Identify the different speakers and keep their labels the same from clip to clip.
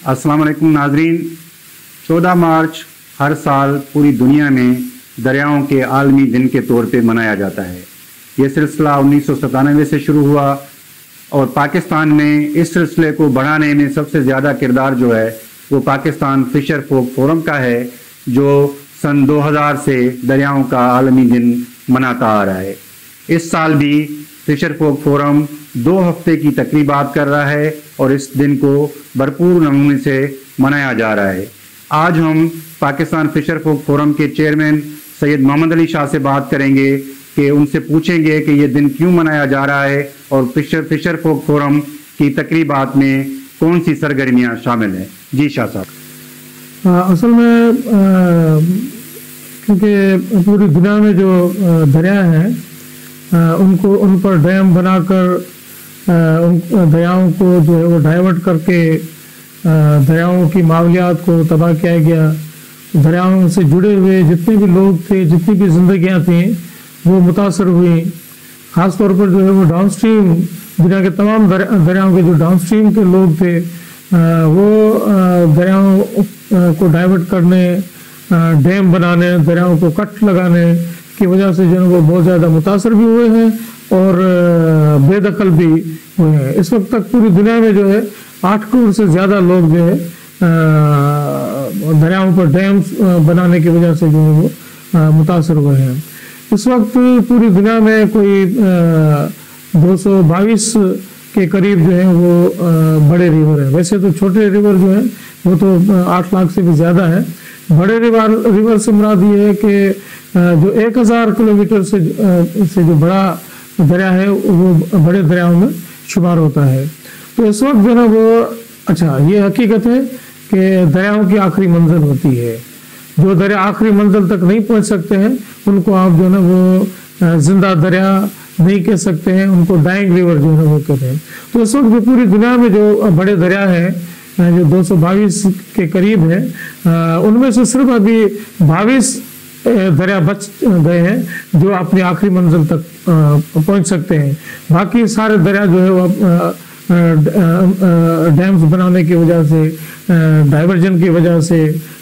Speaker 1: अस्सलाम वालेकुम नाजरीन। 14 मार्च हर साल पूरी दुनिया में दरियाओं के आलमी दिन के तौर पे मनाया जाता है। ये सिलसिला 1997 से शुरू हुआ और पाकिस्तान में इस सिलसिले को बढ़ाने में सबसे ज़्यादा किरदार जो है वो पाकिस्तान फिशर फोक फोरम का है, जो सन 2000 से दरियाओं का आलमी दिन मनाता आ रहा है। इस साल भी फिशर फोक फोरम 2 हफ्ते की तकरीबात कर रहा है और इस दिन को भरपूर नमूने से मनाया जा रहा है। आज हम पाकिस्तान फिशर फोक फोरम के चेयरमैन सैयद मोहम्मद अली शाह से बात करेंगे कि उनसे पूछेंगे कि ये दिन क्यों मनाया जा रहा है और फिशर फोक फोरम की तकरीबात में कौन सी सरगर्मियाँ शामिल हैं। जी शाह साहब।
Speaker 2: असल में क्योंकि पूरी दुनिया में जो दरिया हैं उनको उन पर डैम बनाकर उन दरियाओं को जो है वो डाइवर्ट करके दरियाओं की माहौलियात को तबाह किया गया। दरियाओं से जुड़े हुए जितने भी लोग थे, जितनी भी जिंदगियां थीं, वो मुतासर हुई। ख़ास तौर पर जो है वो डाउन स्ट्रीम दुनिया के तमाम दरियाओं के जो डाउन स्ट्रीम के लोग थे वो दरियाओं को डाइवर्ट करने, डैम बनाने, दरियाओं को कट लगाने की वजह से जो है वो बहुत ज़्यादा मुतासर भी हुए हैं और बेदखल भी हुए हैं। इस वक्त तक पूरी दुनिया में जो है 8 करोड़ से ज़्यादा लोग जो है दरियाओं पर डैम्स बनाने की वजह से जो है वो मुतासर हुए हैं। इस वक्त पूरी दुनिया में कोई 222 के करीब जो है वो बड़े रिवर है। वैसे तो छोटे रिवर जो है वो तो 8 लाख से भी ज़्यादा है। बड़े रिवर से मुराद ये है कि जो 1000 किलोमीटर से जो बड़ा दरिया है वो बड़े दरियाओं में शुमार होता है। तो इस वक्त जो है वो ये हकीकत है कि दरियाओं की आखिरी मंजिल होती है। जो दरिया आखिरी मंजिल तक नहीं पहुंच सकते हैं उनको आप जो है वो जिंदा दरिया नहीं कह सकते हैं, उनको डाइंग रिवर जो है वो कहते हैं। तो इस वक्त जो पूरी दुनिया में जो बड़े दरिया हैं जो 222 के करीब है, उनमें से सिर्फ अभी 22 दरिया बच गए हैं जो अपनी आखिरी मंजिल तक पहुंच सकते हैं। बाकी सारे दरिया जो है वो डैम्स बनाने की वजह से, डाइवर्जन की वजह से,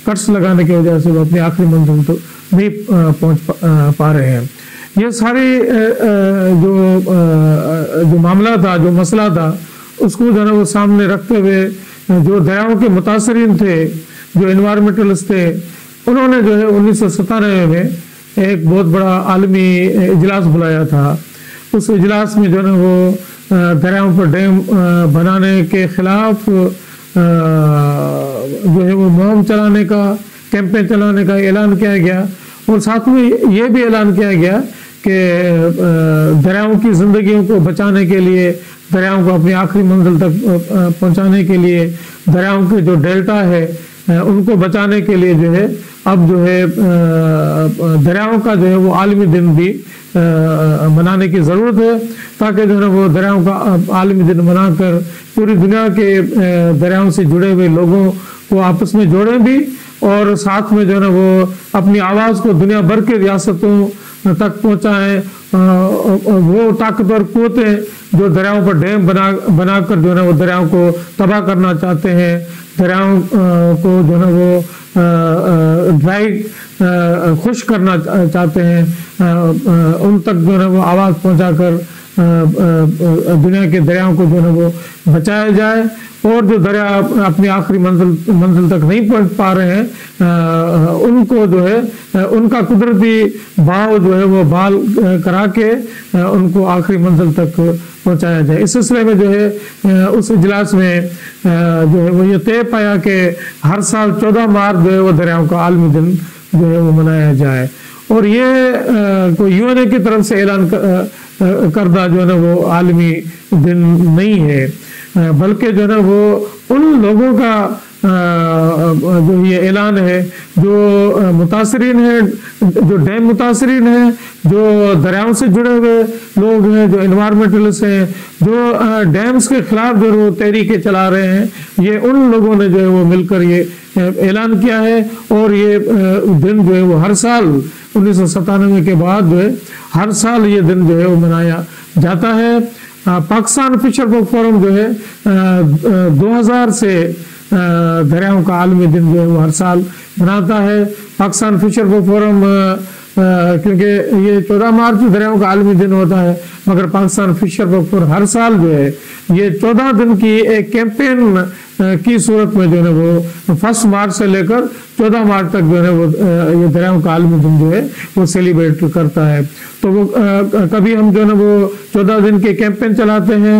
Speaker 2: कट्स लगाने की वजह से वो अपनी आखिरी मंजिल तो नहीं पहुंच पा रहे हैं। ये सारी जो मामला था, जो मसला था, उसको जो है वो सामने रखते हुए जो दरियाओं के मुतासरीन थे, जो एनवायरमेंटलिस्ट थे, उन्होंने जो है 1997 में एक बहुत बड़ा आलमी इजलास बुलाया था। उस इजलास में जो है वो दरियाओं पर डैम बनाने के खिलाफ जो है वो मुहिम चलाने का, कैंपेन चलाने का ऐलान किया गया और साथ में ये भी ऐलान किया गया कि दरियाओं की ज़िंदगियों को बचाने के लिए, दरियाओं को अपनी आखिरी मंजिल तक पहुंचाने के लिए, दरियाओं के जो डेल्टा है उनको बचाने के लिए जो है अब जो है दरियाओं का जो है वो आलमी दिन भी मनाने की ज़रूरत है, ताकि जो है वो दरियाओं का आलमी दिन मनाकर पूरी दुनिया के दरियाओं से जुड़े हुए लोगों को आपस में जोड़ें भी और साथ में जो है वो अपनी आवाज़ को दुनिया भर के रियासतों तक पहुँचाएँ। वो ताकतवर कुव्वतें जो दरियाओं पर डैम बनाकर जो है वो दरियाओं को तबाह करना चाहते हैं, दरियाओं को जो है वो ड्राई खुश करना चाहते हैं, उन तक जो है वो आवाज़ पहुंचाकर दुनिया के दरियाओं को जो है वो बचाया जाए और जो दरिया अपनी आखिरी मंजिल तक नहीं पहुंच पा रहे हैं उनको जो है उनका कुदरती बहाव जो है वो बहाल करा के उनको आखिरी मंजिल तक पहुंचाया जाए। इस सिलसिले में जो है उस इजलास में जो है वो ये तय पाया कि हर साल 14 मार्च जो है वो दरियाओं का आलमी दिन जो है वो मनाया जाए और ये कोई यूएनए की तरफ से ऐलान करदा जो है ना वो आलमी दिन नहीं है, बल्कि जो है ना वो उन लोगों का जो ये ऐलान है जो मुतासरीन हैं, जो डैम मुतासरीन हैं, जो दरियाओं से जुड़े हुए लोग हैं, जो एनवायरमेंटलिस्ट हैं, जो डैम्स के खिलाफ जो वो तहरीकें चला रहे हैं, ये उन लोगों ने जो है वो मिलकर ये ऐलान किया है और ये दिन जो है वो हर साल 1997 के बाद जो है हर साल ये दिन जो है वो मनाया जाता है। पाकिस्तान फिशर फोक फोरम जो है 2000 से दरियाओं का आलमी दिन जो है वो हर साल मनाता है। पाकिस्तान फिशर फोरम क्योंकि ये 14 मार्च दरियाओं का आलमी दिन होता है, मगर पाकिस्तान फिशर फोरम हर साल जो है ये 14 दिन की एक कैंपेन की सूरत में जो है वो 1 मार्च से लेकर 14 मार्च तक जो है वो ये दरियाओं का आलमी दिन जो है वो सेलिब्रेट करता है। तो वो कभी हम जो है वो 14 दिन के कैंपेन चलाते हैं।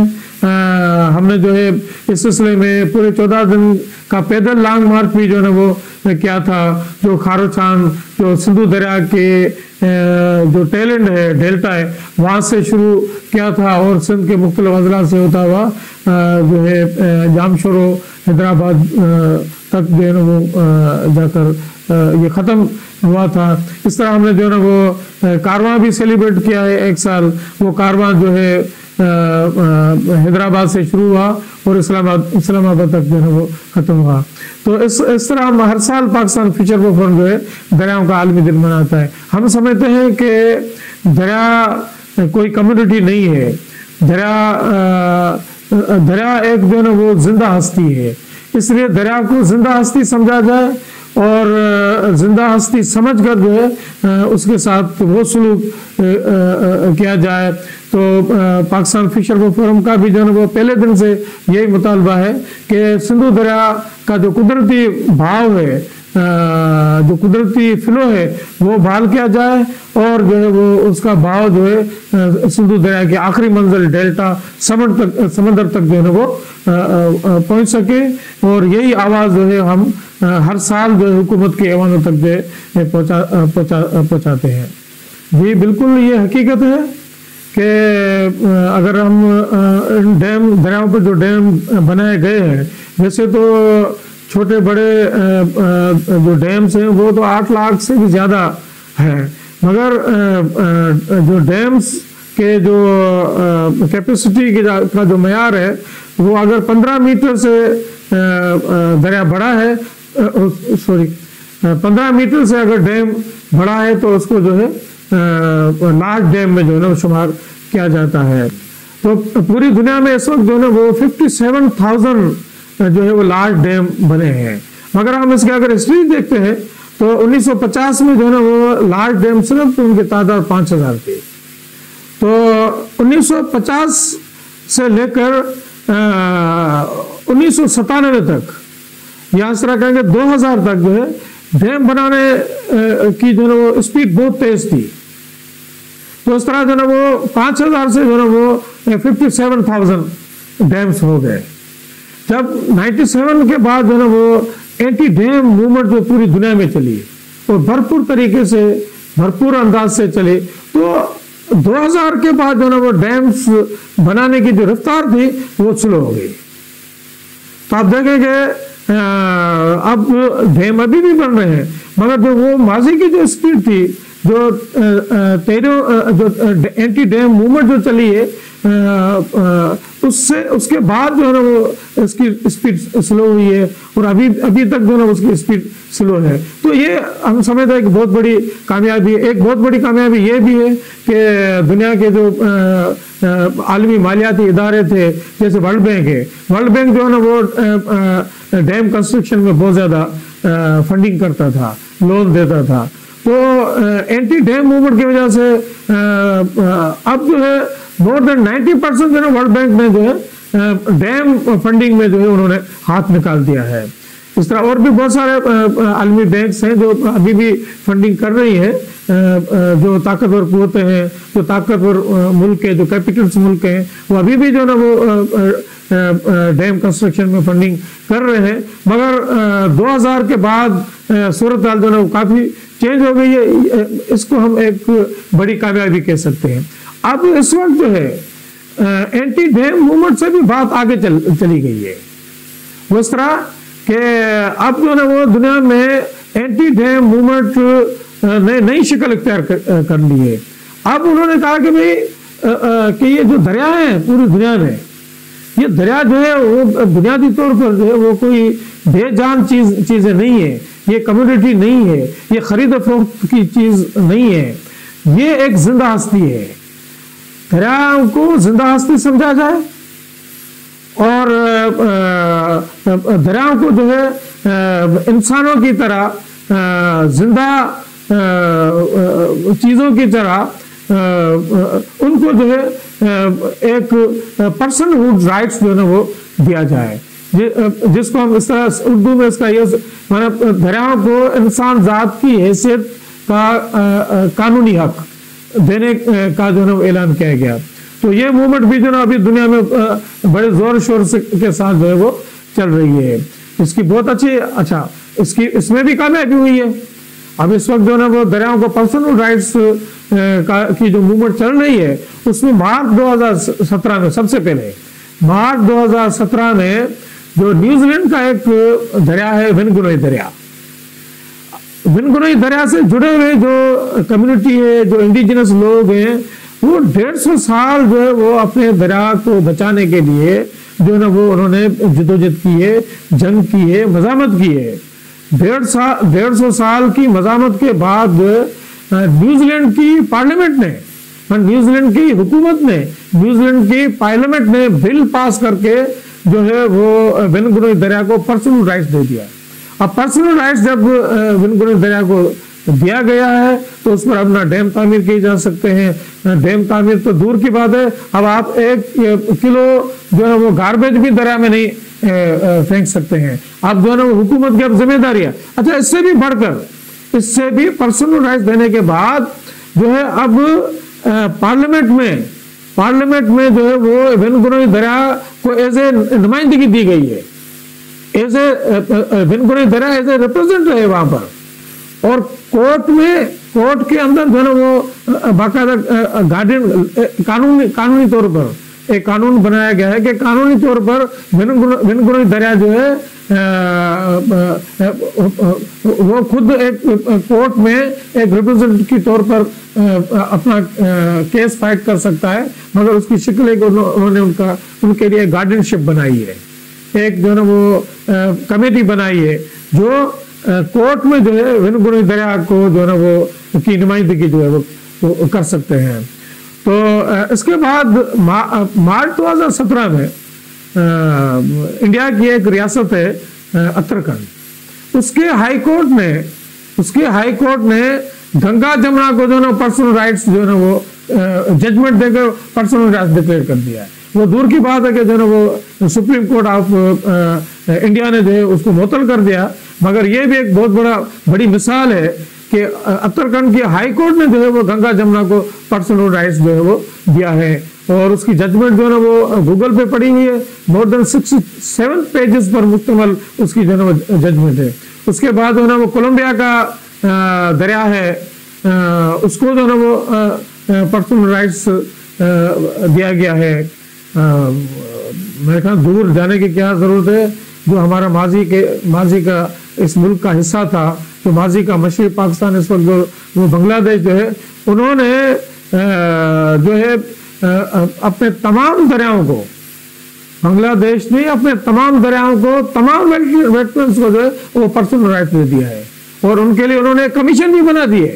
Speaker 2: हमने जो है इस सिलसिले में पूरे 14 दिन का पैदल लॉन्ग मार्च भी जो है वो किया था, जो खारोचान जो सिंधु दरिया के जो टैलेंट है डेल्टा है वहाँ से शुरू किया था और सिंध के मुख्तलिफ अजला से होता हुआ जो है जामशोरो हैदराबाद तक जो है ना वो जाकर ये ख़त्म हुआ था। इस तरह हमने जो है ना वो कारवां भी सेलिब्रेट किया है। एक साल वो कारवां जो है हैदराबाद से शुरू हुआ और इस्लामाबाद तक जो है वो ख़त्म हुआ। तो इस तरह हम हर साल पाकिस्तान फिशर फोरम जो है दरियाओं का आलमी दिन मनाता है। हम समझते हैं कि दरिया कोई कम्युनिटी नहीं है, दरिया एक जो है ना वो जिंदा हस्ती है, इसलिए दरिया को जिंदा हस्ती समझा जाए और जिंदा हस्ती समझकर जो है उसके साथ वो सलूक किया जाए। तो पाकिस्तान फिशर फोरम का भी जो है वो पहले दिन से यही मुतालबा है कि सिंधु दरिया का जो कुदरती भाव है, जो कुदरती फ्लो है वो बहाल किया जाए और जो है वो उसका भाव जो है सिंधु दरिया की आखिरी मंजिल डेल्टा समंदर तक जो है वो पहुंच सके। और यही आवाज़ जो है हम हर साल जो है हुकूमत के ऐवानों तक जो है पहुंचाते हैं। जी बिल्कुल ये हकीकत है कि अगर हम डैम दरियाओं पर जो डैम बनाए गए हैं, वैसे तो छोटे बड़े जो डैम्स हैं वो तो 8 लाख से भी ज़्यादा है, मगर जो डैम्स के जो कैपेसिटी का जो मयार है वो अगर 15 मीटर से दरिया बड़ा है, 15 मीटर से अगर डैम बड़ा है तो उसको जो है लार्ज डैम में जो है ना शुमार किया जाता है। तो पूरी दुनिया में इस वक्त जो है ना वो 57,000 जो है वो लार्ज डैम बने हैं, मगर हम इसके अगर हिस्ट्री देखते हैं तो 1950 में जो है ना वो लार्ज डैम सिर्फ उनकी तादाद 5,000 थी। तो 1950 से लेकर 1997 तक या इस तरह कहेंगे 2000 तक जो है डैम बनाने की जो है वो स्पीड बहुत तेज थी। तो इस तरह जो है वो 5,000 से जो है वो 57,000 डैम्स हो गए। जब 97 के बाद जो है वो एंटी डैम मूवमेंट जो पूरी दुनिया में चली और भरपूर तरीके से भरपूर अंदाज से चली, तो 2000 के बाद जो है वो डैम्स बनाने की जो रफ्तार थी वो स्लो हो गई। तो आप देखेंगे अब डैम अभी भी बन रहे हैं, मगर जो वो माजी की जो स्पीड थी, जो जो एंटी डैम मूवमेंट जो चली है उसके बाद जो है ना वो इसकी स्पीड स्लो हुई है और अभी तक जो है ना उसकी स्पीड स्लो है। तो ये हम समझते हैं कि बहुत बड़ी कामयाबी है। एक बहुत बड़ी कामयाबी ये भी है कि दुनिया के जो आलमी मालियाती इदारे थे जैसे वर्ल्ड बैंक है, वर्ल्ड बैंक जो है ना वो डैम कंस्ट्रक्शन में बहुत ज़्यादा फंडिंग करता था, लोन देता था। तो एंटी डैम मूवमेंट की वजह से अब जो है मोर देन 90% जो है वर्ल्ड बैंक में जो है डैम फंडिंग में जो है उन्होंने हाथ निकाल दिया है। इस तरह और भी बहुत सारे आलमी बैंक्स हैं जो अभी भी फंडिंग कर रही हैं, जो ताकतवर कुव्वतें हैं, जो ताकतवर मुल्क है, जो कैपिटल्स मुल्क हैं, वो अभी भी जो है ना वो डैम कंस्ट्रक्शन में फंडिंग कर रहे हैं। मगर 2000 के बाद सूरत हाल जो है वो काफ़ी चेंज हो गई है। इसको हम एक बड़ी कामयाबी कह सकते हैं। अब इस वक्त जो है एंटी डैम मूवमेंट से भी बात आगे चली गई है। वो इस तरह कि अब जो है वो दुनिया में एंटी डैम मूवमेंट ने नई शक्ल इख्तियार कर ली है। अब उन्होंने कहा कि भाई कि ये जो दरिया है पूरी दुनिया में, ये दरिया जो है वो बुनियादी तौर पर जो है वो कोई बेजान चीज़ें नहीं है, ये कम्युनिटी नहीं है, ये खरीद फरोख्त की चीज़ नहीं है, ये एक जिंदा हस्ती है। दरिया को जिंदा हस्ती समझा जाए और दरियाओं को जो है इंसानों की तरह जिंदा चीज़ों की तरह उनको जो है एक पर्सनहुड राइट्स जो है ना वो दिया जाए, जिसको हम इस तरह उर्दू में इसका ये मतलब दरियाओं को इंसान जात की हैसियत का कानूनी हक देने का जो है ना ऐलान किया गया। तो ये मूवमेंट भी जो ना अभी दुनिया में बड़े जोर शोर के साथ जो है वो चल रही है। इसकी बहुत अच्छा इसमें भी कामयाबी हुई है। अब इस वक्त जो है वो दरियाओं को पर्सनल राइट्स की जो मूवमेंट चल रही है, उसमें मार्च 2017 में सबसे पहले मार्च 2017 में जो न्यूजीलैंड का एक दरिया है विनगुनोई दरिया, विनगुनोई दरिया से जुड़े हुए जो कम्युनिटी है, जो इंडिजिनस लोग हैं, वो 150 साल जो है वो अपने दरिया को बचाने के लिए जो है ना वो उन्होंने जदोजहद की है, जंग की है, मज़ामत की है। 150 साल की मज़ामत के बाद न्यूजीलैंड की पार्लियामेंट ने, न्यूजीलैंड की हुकूमत ने, न्यूजीलैंड की पार्लियामेंट ने बिल पास करके जो है वो विनगुनोई दरिया को पर्सनल राइट्स दे दिया। अब पर्सनल राइट्स जब विनगुनोई दरिया को दिया गया है तो उस पर अब ना डैम तामीर किए जा सकते हैं, ना डैम तामीर तो दूर की बात है, अब आप 1 किलो जो है वो गार्बेज भी दरिया में नहीं फेंक सकते हैं। आप जो है ना वो हुकूमत की अब जिम्मेदारी है। अच्छा, इससे भी बढ़कर, इससे भी पर्सनल राइट्स देने के बाद जो है अब पार्लियामेंट में जो है वो विनगुनोई दरिया को एज ए नुमाइंदगी दी गई है, एज ए विनगुनोई दरिया एज ए रिप्रेजेंट है वहां पर। और कोर्ट के अंदर जो है ना वो बाकायदा गार्डियन कानूनी तौर पर एक कानून बनाया गया है कि कानूनी तौर पर विनगुनोई दरिया जो है वो खुद एक कोर्ट में एक रिप्रेजेंटेटिव के तौर पर अपना केस फाइट कर सकता है, मगर उसकी शक्ल एक उन्होंने उनके लिए गार्डियनशिप बनाई है, एक जो है ना वो कमेटी बनाई है जो कोर्ट में जो है विनगुनोई दरिया को जो है ना वो की नुमाइंदगी जो है वो कर सकते हैं। तो इसके बाद मार्च 2017 में इंडिया की एक रियासत है उत्तराखंड, उसके हाई कोर्ट ने गंगा जमुना को जो है ना पर्सनल राइट्स जो है ना वो जजमेंट देकर पर्सनल राइट्स डिक्लेयर कर दिया है। वो दूर की बात है कि जो है ना वो सुप्रीम कोर्ट ऑफ इंडिया ने जो है उसको मुअत्तल कर दिया, मगर ये भी एक बहुत बड़ी मिसाल है कि उत्तराखंड की हाई कोर्ट ने जो है वो गंगा जमुना को पर्सनल राइट्स जो है वो दिया है। और उसकी जजमेंट जो है ना वो गूगल पे पड़ी हुई है, मोर देन 67 पेजेस पर मुश्तमिल उसकी जो है ना जजमेंट है। उसके बाद जो है ना वो कोलंबिया का दरिया है, उसको जो है ना वो पर्सनल राइट्स दिया गया है। मेरे ख्याल दूर जाने की क्या जरूरत है, जो हमारा माजी का इस मुल्क का हिस्सा था, तो माजी का मशरक़ी पाकिस्तान इस वक्त जो वो बांग्लादेश जो है, उन्होंने जो है अपने तमाम दरियाओं को, बांग्लादेश ने अपने तमाम दरियाओं को, तमाम वेटलैंड्स को जो है वो पर्सनल राइट दे दिया है और उनके लिए उन्होंने कमीशन भी बना दिए।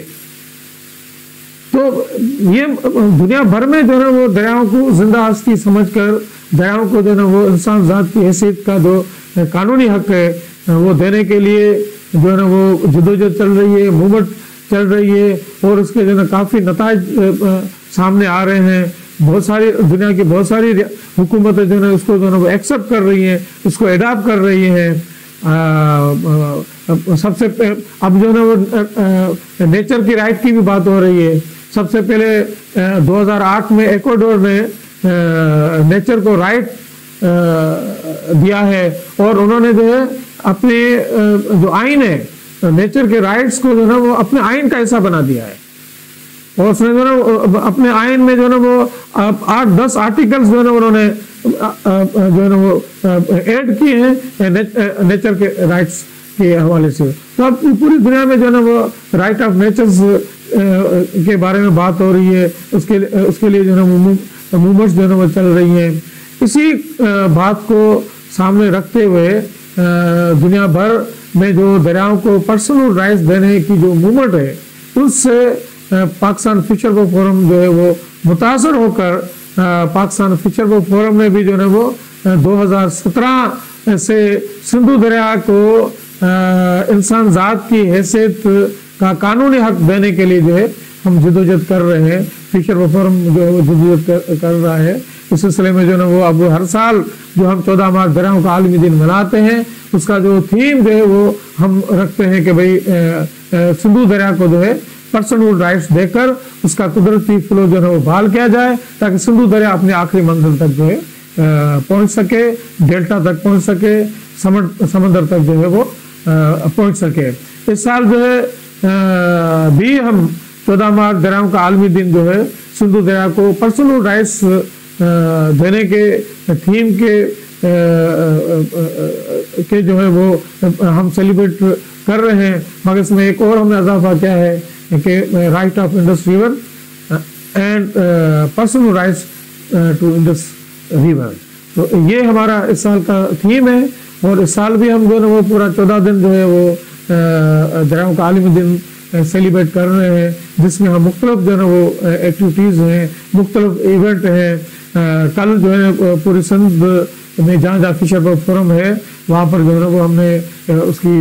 Speaker 2: तो ये दुनिया भर में जो है वो दरियाओं को जिंदा हस्ती समझकर दरियाओं को जो है वो इंसान जात की हैसियत का जो कानूनी हक है वो देने के लिए जो है ना वो जदोजहद चल रही है, मूवमेंट चल रही है और उसके जो है काफ़ी नताइज सामने आ रहे हैं। बहुत सारी दुनिया की बहुत सारी हुकूमतें जो है उसको जो है वो एक्सेप्ट कर रही हैं, उसको एडॉप्ट कर रही हैं। सबसे अब जो है वो नेचर की राइट की भी बात हो रही है। सबसे पहले 2008 में इक्वाडोर ने नेचर को राइट दिया है और उन्होंने जो है अपने जो आइन है नेचर के राइट्स को जो है वो अपने आइन का हिस्सा बना दिया है और उसने जो है अपने आइन में जो है ना वो 8-10 आर्टिकल्स जो है ना उन्होंने जो है ना वो ऐड किए हैं नेचर के राइट्स के हवाले से। तो अब पूरी दुनिया में जो है ना वो राइट ऑफ नेचर्स के बारे में बात हो रही है, उसके लिए जो है ना मूवमेंट्स जो है ना वो चल रही हैं। इसी बात को सामने रखते हुए दुनिया भर में जो दरियाओं को पर्सनल राइट्स देने की जो मूवमेंट है, उससे पाकिस्तान फिशर बॉय फोरम जो है वो मुतासर होकर पाकिस्तान फिशर बॉय फोरम ने भी जो है वो 2017 से सिंधु दरिया को इंसान जात की हैसियत का कानूनी हक देने के लिए जो है हम जदोजहद कर रहे हैं। फिशर फोरम जो है वो जदोजहद कर रहा है। इस सिलसिले में जो है वो अब हर साल जो हम 14 मार्च दरियाओं का आलमी दिन मनाते हैं, उसका जो थीम जो है वो हम रखते हैं कि भाई सिंधु दरिया को जो है पर्सनल राइट्स देकर उसका कुदरती फ्लो जो है वो बहाल किया जाए, ताकि सिंधु दरिया अपनी आखिरी मंजिल तक जो है पहुंच सके, डेल्टा तक पहुंच सके, समंदर तक जो है वो पहुंच सके। इस साल जो है भी हम 14 मार्च दरियाओं का आलमी दिन जो है सिंधु दरिया को पर्सनल राइट्स देने के थीम के जो है वो हम सेलिब्रेट कर रहे हैं। मगर इसमें एक और हमने इजाफा किया है कि right of Indus river and personal rights to Indus river. तो ये हमारा इस साल का थीम है। और इस साल भी हम जो है वो पूरा 14 दिन जो है वो दरियाओं का आलमी दिन सेलिब्रेट कर रहे हैं, जिसमें हम मुख्तलिफ जो है वो एक्टिविटीज़ हैं, मुख्तलिफ इवेंट हैं। कल जो है पूरी सिंध में जहाँ जहाँ फिशर फोरम है वहाँ पर जो है वो हमने उसकी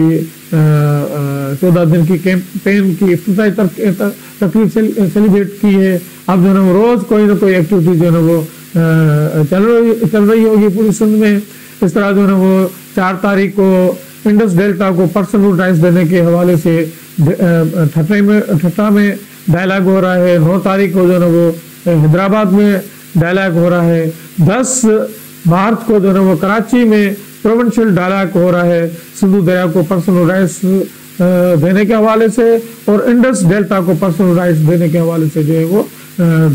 Speaker 2: 14 दिन की कैंपेन की इफ्तिताई तकरीब सेलिब्रेट की है। अब जो है वो रोज़ कोई ना कोई एक्टिविटी जो है वो चल रही होगी पूरी सिंध में। इस तरह जो है वो 4 तारीख को इंडस डेल्टा को पर्सनल राइट्स देने के हवाले से ठट्टा में डायलॉग हो रहा है। 9 तारीख को जो है वो हैदराबाद में डायलॉग हो रहा है। 10 मार्च को जो है वो कराची में प्रोविंशियल डायलॉग हो रहा है सिंधु दरिया को पर्सनल राइट्स देने के हवाले से, और इंडस डेल्टा को पर्सनल राइट्स देने के हवाले से जो है वो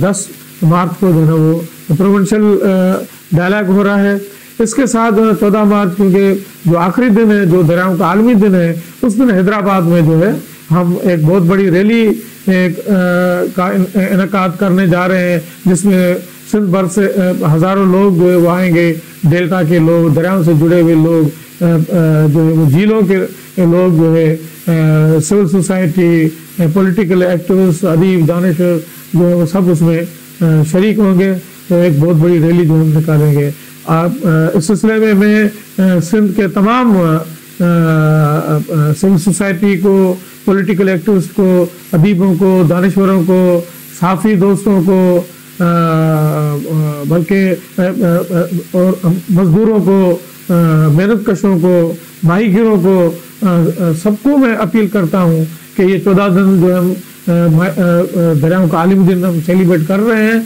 Speaker 2: 10 मार्च को जो है वो प्रोविंशियल डायलॉग हो रहा है। इसके साथ 14 मार्च क्योंकि जो आखिरी दिन है, जो दरियाओं का आलमी दिन है, उस दिन हैदराबाद में जो है हम एक बहुत बड़ी रैली का इनेकाद करने जा रहे हैं, जिसमें सिंध भर से हज़ारों लोग जो है वो आएंगे। डेल्टा के लोग, दरियाओं से जुड़े हुए लोग, जो है वो झीलों के लोग जो है, सिविल सोसाइटी, पॉलिटिकल एक्टिविस्ट, अदीब, दानिशवर जो है वो सब उसमें शरीक होंगे। तो एक बहुत बड़ी रैली जो हम निकालेंगे। आप इस सिलसिले में मैं सिंध के तमाम सिविल सोसाइटी को, पॉलिटिकल एक्टिविस्ट को, अदीबों को, दानिशवरों को, साफ़ी दोस्तों को, बल्कि और मजदूरों को, मेहनत कशों को, माहीगिरों को, सबको मैं अपील करता हूँ कि ये 14 दिन जो हम दरियाओं का आलमी दिन हम सेलिब्रेट कर रहे हैं,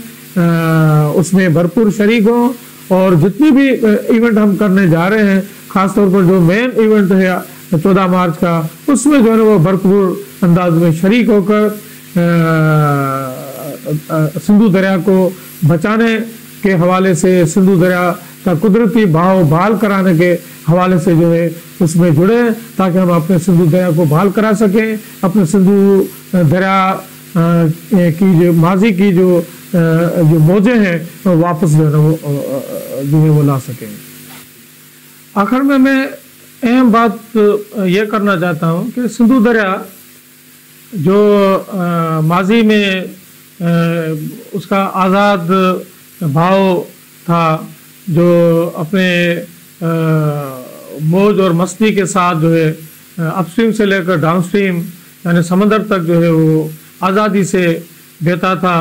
Speaker 2: उसमें भरपूर शरीक हों। और जितनी भी इवेंट हम करने जा रहे हैं, ख़ासतौर पर जो मेन इवेंट है 14 मार्च का, उसमें जो है वो भरपूर अंदाज में शरीक होकर सिंधु दरिया को बचाने के हवाले से, सिंधु दरिया का कुदरती बहाव बहाल कराने के हवाले से जो है उसमें जुड़े, ताकि हम अपने सिंधु दरिया को बहाल करा सकें, अपने सिंधु दरिया की जो माजी की जो मौजें हैं वो वापस जो है वो ला सकें। आखिर में मैं अहम बात ये करना चाहता हूँ कि सिंधु दरिया जो माजी में उसका आज़ाद भाव था, जो अपने मौज और मस्ती के साथ जो है अपस्ट्रीम से लेकर डाउनस्ट्रीम यानी समंदर तक जो है वो आज़ादी से बहता था।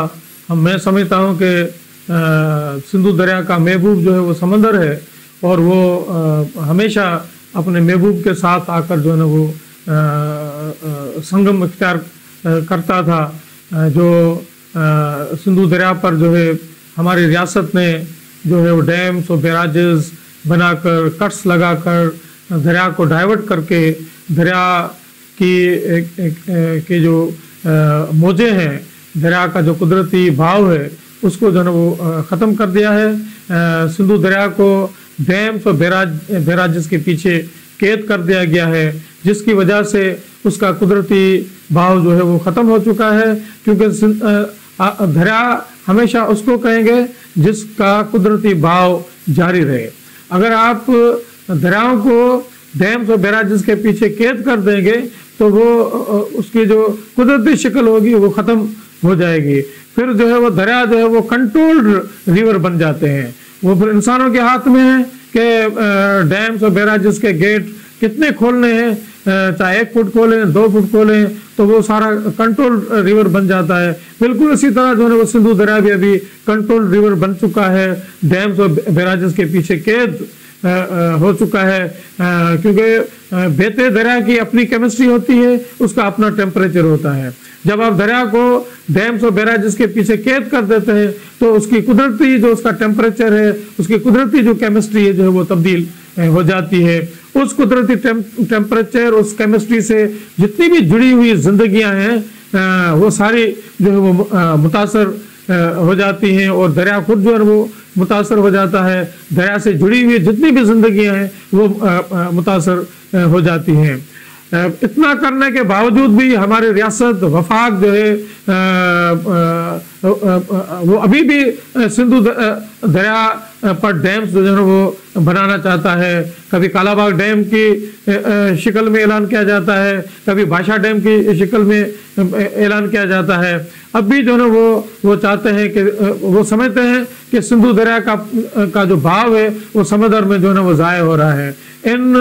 Speaker 2: मैं समझता हूँ कि सिंधु दरिया का महबूब जो है वो समंदर है, और वो हमेशा अपने महबूब के साथ आकर जो है ना वो संगम इख्तियार करता था। जो सिंधु दरिया पर जो है हमारी रियासत ने जो है वो डैम्स और बैराजेस बनाकर, कट्स लगाकर, दरिया को डाइवर्ट करके दरिया की जो मौजें हैं, दरिया का जो कुदरती भाव है, उसको जो है वो ख़त्म कर दिया है। सिंधु दरिया को डैम्स और बैराजेस के पीछे कैद कर दिया गया है, जिसकी वजह से उसका कुदरती भाव जो है वो ख़त्म हो चुका है। क्योंकि दरिया हमेशा उसको कहेंगे जिसका कुदरती भाव जारी रहे। अगर आप दरियाओं को डैम्स और बैराजेस के पीछे कैद कर देंगे तो वो उसकी जो कुदरती शक्ल होगी वो ख़त्म हो जाएगी। फिर जो है वो दरिया जो है वो कंट्रोल्ड रिवर बन जाते हैं। वो फिर इंसानों के हाथ में है कि डैम्स और बैराजेस के गेट कितने खोलने हैं, चाहे 1 फुट खोलें 2 फुट खोलें, तो वो सारा कंट्रोल रिवर बन जाता है। बिल्कुल इसी तरह जो है वो सिंधु दरिया भी अभी कंट्रोल रिवर बन चुका है, डैम्स और बैराजेस के पीछे कैद हो चुका है, क्योंकि बहते दरिया की अपनी केमिस्ट्री होती है, उसका अपना टेम्परेचर होता है। जब आप दरिया को डैम्स और बैराजेस के पीछे कैद कर देते हैं तो उसकी कुदरती जो उसका टेम्परेचर है, उसकी कुदरती जो केमिस्ट्री है जो है वो तब्दील हो जाती है। उस कुदरती टेम्परेचर, उस केमिस्ट्री से जितनी भी जुड़ी हुई जिंदगियां हैं वो सारी जो है वो मुतासर हो जाती हैं, और दरिया खुद जो है वो मुतासर हो जाता है। दरिया से जुड़ी हुई जितनी भी जिंदगियां हैं वो मुतासर हो जाती हैं। इतना करने के बावजूद भी हमारी रियासत वफाक जो है वो अभी भी सिंधु दरिया पर डैम्स जो है वो बनाना चाहता है। कभी कालाबाग डैम की शक्ल में ऐलान किया जाता है, कभी भाषा डैम की शक्ल में ऐलान किया जाता है। अब भी जो है वो चाहते हैं कि वो समझते हैं कि सिंधु दरिया का जो भाव है वो समंदर में जो है वो ज़ाय हो रहा है। इन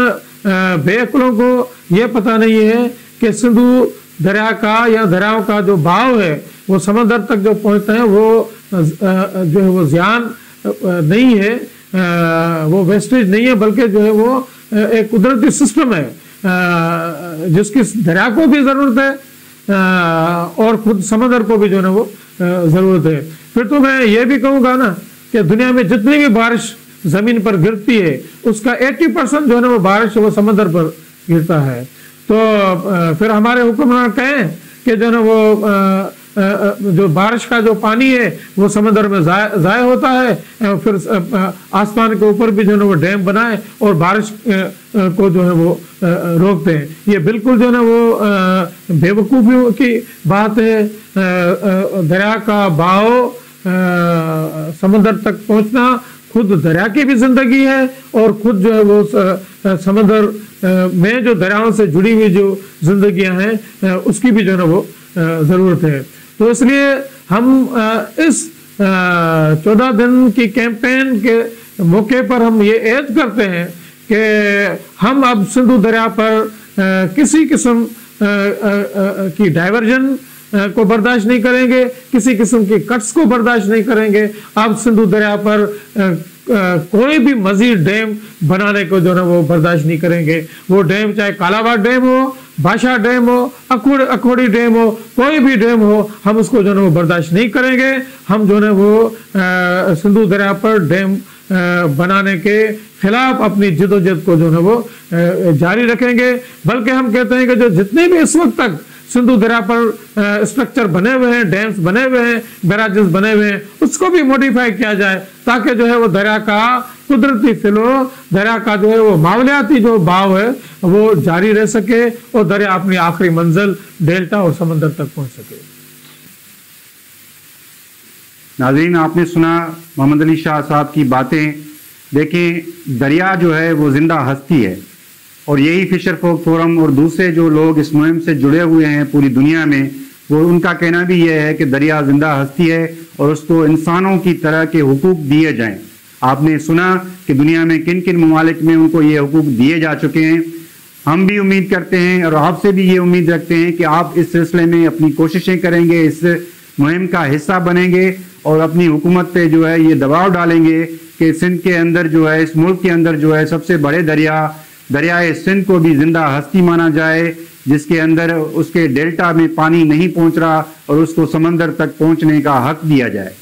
Speaker 2: बेअक्लों को ये पता नहीं है कि सिंधु दरिया का या दरियाओं का जो भाव है वो समंदर तक जो पहुंचते हैं वो जो है वो ज़ियान नहीं है, वो वेस्टेज नहीं है, बल्कि जो है वो एक कुदरती सिस्टम है जिसकी दरिया को भी ज़रूरत है और खुद समंदर को भी जो है वो ज़रूरत है। फिर तो मैं ये भी कहूँगा ना कि दुनिया में जितनी भी बारिश जमीन पर गिरती है उसका 80% जो है ना वो बारिश वो समंदर पर गिरता है। तो फिर हमारे हुक्मरान कहें कि जो है ना वो जो बारिश का जो पानी है वो समंदर में ज़ाय होता है, फिर आसमान के ऊपर भी जो है ना वो डैम बनाए और बारिश को जो है वो रोकते हैं। ये बिल्कुल जो है ना वो बेवकूफ़ियों की बात है। दरिया का बहाव समंदर तक पहुंचना खुद दरिया की भी जिंदगी है और खुद जो है वो समंदर में जो दरियाओं से जुड़ी हुई जो जिंदगियां हैं उसकी भी जो है ना वो ज़रूरत है। तो इसलिए हम इस 14 दिन की कैंपेन के मौके पर हम ये ऐद करते हैं कि हम अब सिंधु दरिया पर किसी किस्म की डाइवर्जन को बर्दाश्त नहीं करेंगे, किसी किस्म की कट्स को बर्दाश्त नहीं करेंगे। अब सिंधु दरिया पर कोई भी मजीद डैम बनाने को जो है वो बर्दाश्त नहीं करेंगे। वो डैम चाहे कालाबाग डैम हो, भाषा डैम हो, अखोड़ी डैम हो, कोई भी डैम हो, हम उसको जो है वो बर्दाश्त नहीं करेंगे। हम जो है वो सिंधु दरिया पर डैम बनाने के खिलाफ अपनी जिदोजहद को जो है वो जारी रखेंगे। बल्कि हम कहते हैं कि जो जितने भी इस वक्त तक सिंधु दरिया पर स्ट्रक्चर बने हुए हैं, डैम्स बने हुए हैं, बैराजेस बने हुए हैं, उसको भी मॉडिफाई किया जाए ताकि जो है वो दरिया का कुदरती फ्लो, दरिया का जो है वो मावलियाती जो भाव है वो जारी रह सके और दरिया अपनी आखिरी मंजिल डेल्टा और समंदर तक पहुंच सके।
Speaker 1: नाज़रीन, आपने सुना मोहम्मद अली शाह साहब की बातें। देखें, दरिया जो है वो जिंदा हस्ती है और यही फिशर फोक फोरम और दूसरे जो लोग इस मुहिम से जुड़े हुए हैं पूरी दुनिया में, वो उनका कहना भी यह है कि दरिया जिंदा हस्ती है और उसको इंसानों की तरह के हुकूक दिए जाएं। आपने सुना कि दुनिया में किन किन ममालिक में उनको ये हुकूक दिए जा चुके हैं। हम भी उम्मीद करते हैं और आपसे भी ये उम्मीद रखते हैं कि आप इस सिलसिले में अपनी कोशिशें करेंगे, इस मुहिम का हिस्सा बनेंगे और अपनी हुकूमत पे जो है ये दबाव डालेंगे कि सिंध के अंदर जो है, इस मुल्क के अंदर जो है सबसे बड़े दरियाए सिंध को भी जिंदा हस्ती माना जाए, जिसके अंदर उसके डेल्टा में पानी नहीं पहुंच रहा और उसको समंदर तक पहुंचने का हक दिया जाए।